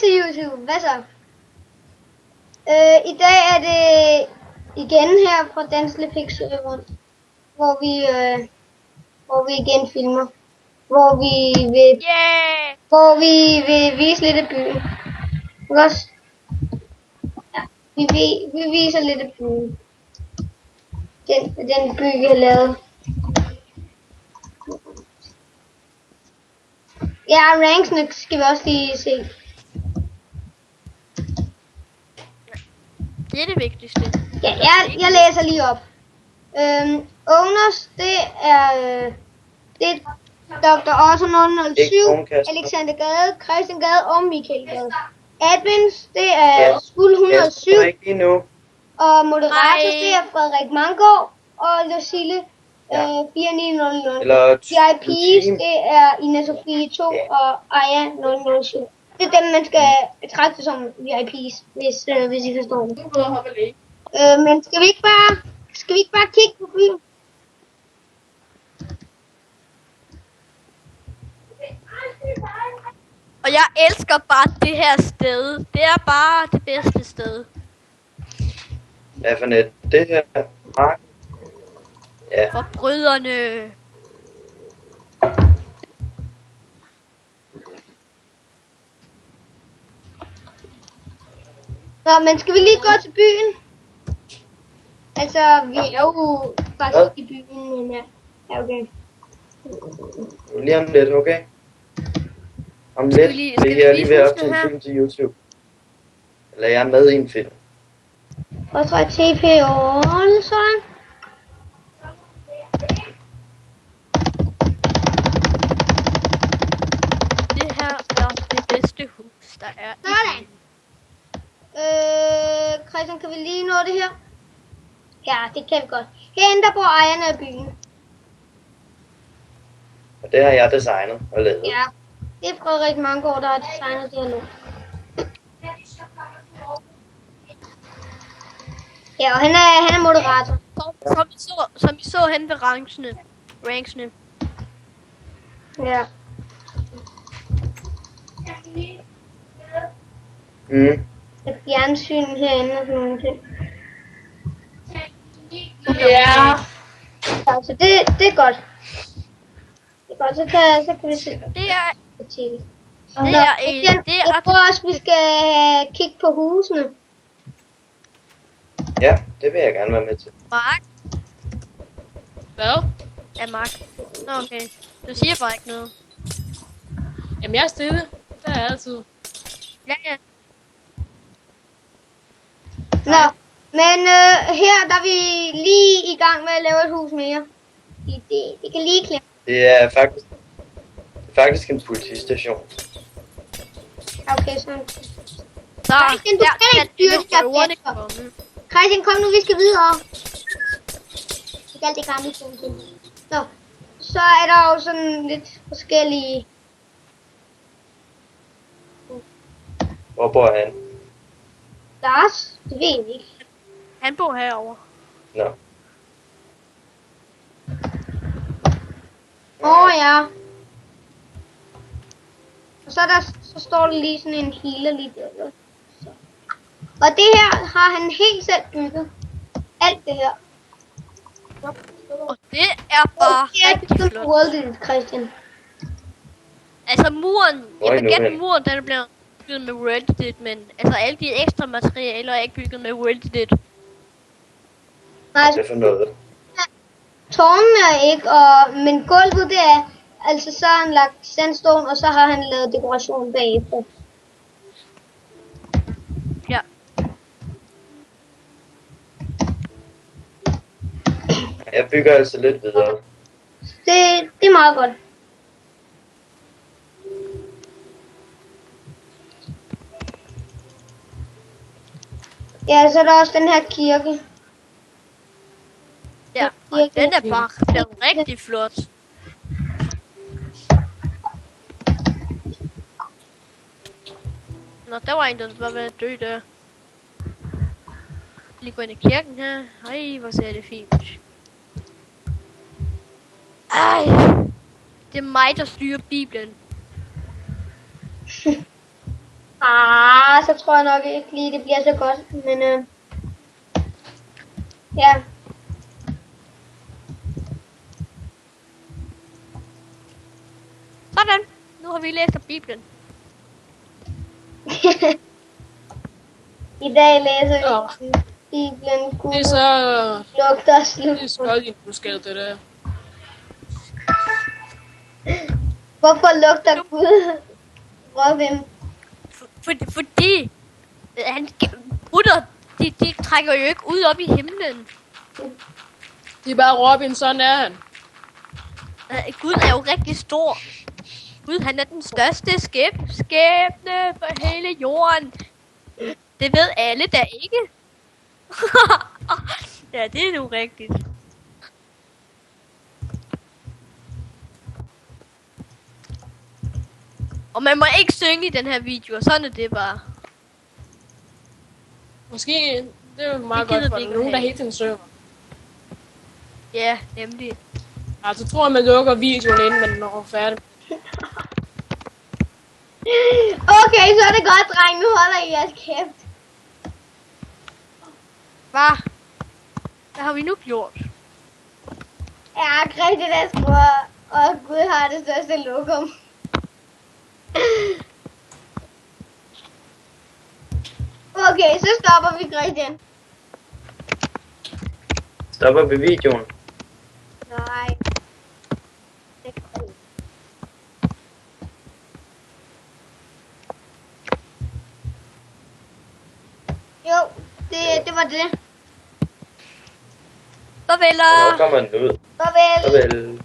til YouTube. Hvad så? I dag er det igen her fra Danslefix-serveren, hvor vi igen filmer. Hvor vi vil vise lidt af byen. Ikke også? Ja, vi viser lidt af byen. Den by, vi har lavet. Ja, ranksene skal vi også lige se. Det er det vigtigste. Ja, jeg læser lige op. Owners, det er Dr. Otto 007, Alexander Gade, Christian Gade og Michael Gade. Admins, det er Skuld 107. Og moderator, det er Frederik Mangård og Lucille 4900. VIPs, det er Ina Sofie 2 og Aya 007. Det er dem, man skal betragte som VIPs, hvis I forstår det. Men skal vi ikke bare kigge på byen? Og jeg elsker bare det her sted. Det er bare det bedste sted. Hvad for net? Det her mark. Ja. Forbryderne. Nå, men skal vi lige gå til byen? Altså, vi er jo faktisk i byen, men ja, okay. Lige om lidt, okay? Om lidt, det er lige ved at optage en film til YouTube. Eller jeg er med i en film. Og så er TP all, sådan. Det her er det bedste hus, der er. Sådan. Christian, kan vi lige nå det her? Ja, det kan vi godt. Herinde der bor ejerne af byen. Og det har jeg designet og lavet. Ja, det er Frederik Mangård, der har designet det her nu. Ja, og han er moderator. Som I så hen ved ranksene. Ja. Der er fjernsyn herinde og sådan nogle ting. Ja. Altså, det er godt. Det er godt, så kan vi se. Det er jeg tror også, vi skal kigge på husene. Ja, det vil jeg gerne være med til. Mark? Hvad? Ja, Mark. Nå, okay. Du siger bare ikke noget. Jamen, jeg er stille. Det er jeg altid. Ja. Nå, men her der er vi lige i gang med at lave et hus mere. Det kan lige klemme. Det er faktisk en politistation. Okay, sådan. Så, Christian, du skal ikke styre de her fester. Christian, kom nu, vi skal videre. Ikke alt det gamle ting. Så er der jo sådan lidt forskellige. Hvor bor han? Lars, det ved jeg ikke. Han bor herovre. Nå. Ja. Og så står der lige sådan en healer lige der. Så. Og det her har han helt selv bygget. Alt det her. Og det er bare rigtig flot. World, Christian. Altså muren, jeg vil gætte muren, den er blevet bygget med WorldEdit, men altså alle de ekstra materialer er ikke bygget med WorldEdit. Nej, det er for noget. Tårnene er ikke, men gulvet det er, altså så har han lagt sandstone, og så har han lavet dekoration bagefter. Ja. Jeg bygger altså lidt videre. Det er meget godt. Ja, så er der også den her kirke. Ja, og den er bare blevet rigtig flot. Nå, der var en, der var ved at dø der. Lige gå ind i kirken her. Ej, hvor ser det fint. Ej, det er mig, der styrer Bibelen. Så tror jeg nok ikke lige, det bliver så godt. Men ja. Sådan. Nu har vi læst af Bibelen. I dag læser vi Bibelen. Det er så... Lugter slut. Det er så din budskab, det der. Hvorfor lugter Gud Robin? Fordi han brutter, de trækker jo ikke ud op i himlen. Det er bare Robin, sådan er han. Gud er jo rigtig stor. Gud, han er den største skæbne for hele jorden. Det ved alle da ikke. Ja, det er nu rigtigt. Og man må ikke synge i den her video, og sådan er det bare. Måske, det er jo meget Det gider godt for vi ikke nogen, der have. hele tiden synger. Ja, nemlig. Altså, tror jeg, man lukker videoen, inden man når færdig. Okay, så er det godt, dreng. Nu holder I jeres kæft. Hvad har vi nu gjort? Ja, Grete der skriver, og Gud har det største lokum. Okay, så stopper vi, Grete. Stopper vi videoen? Nej. Jo, det var det. Farvel. Hvornår kommer den ud? Farvel. Farvel.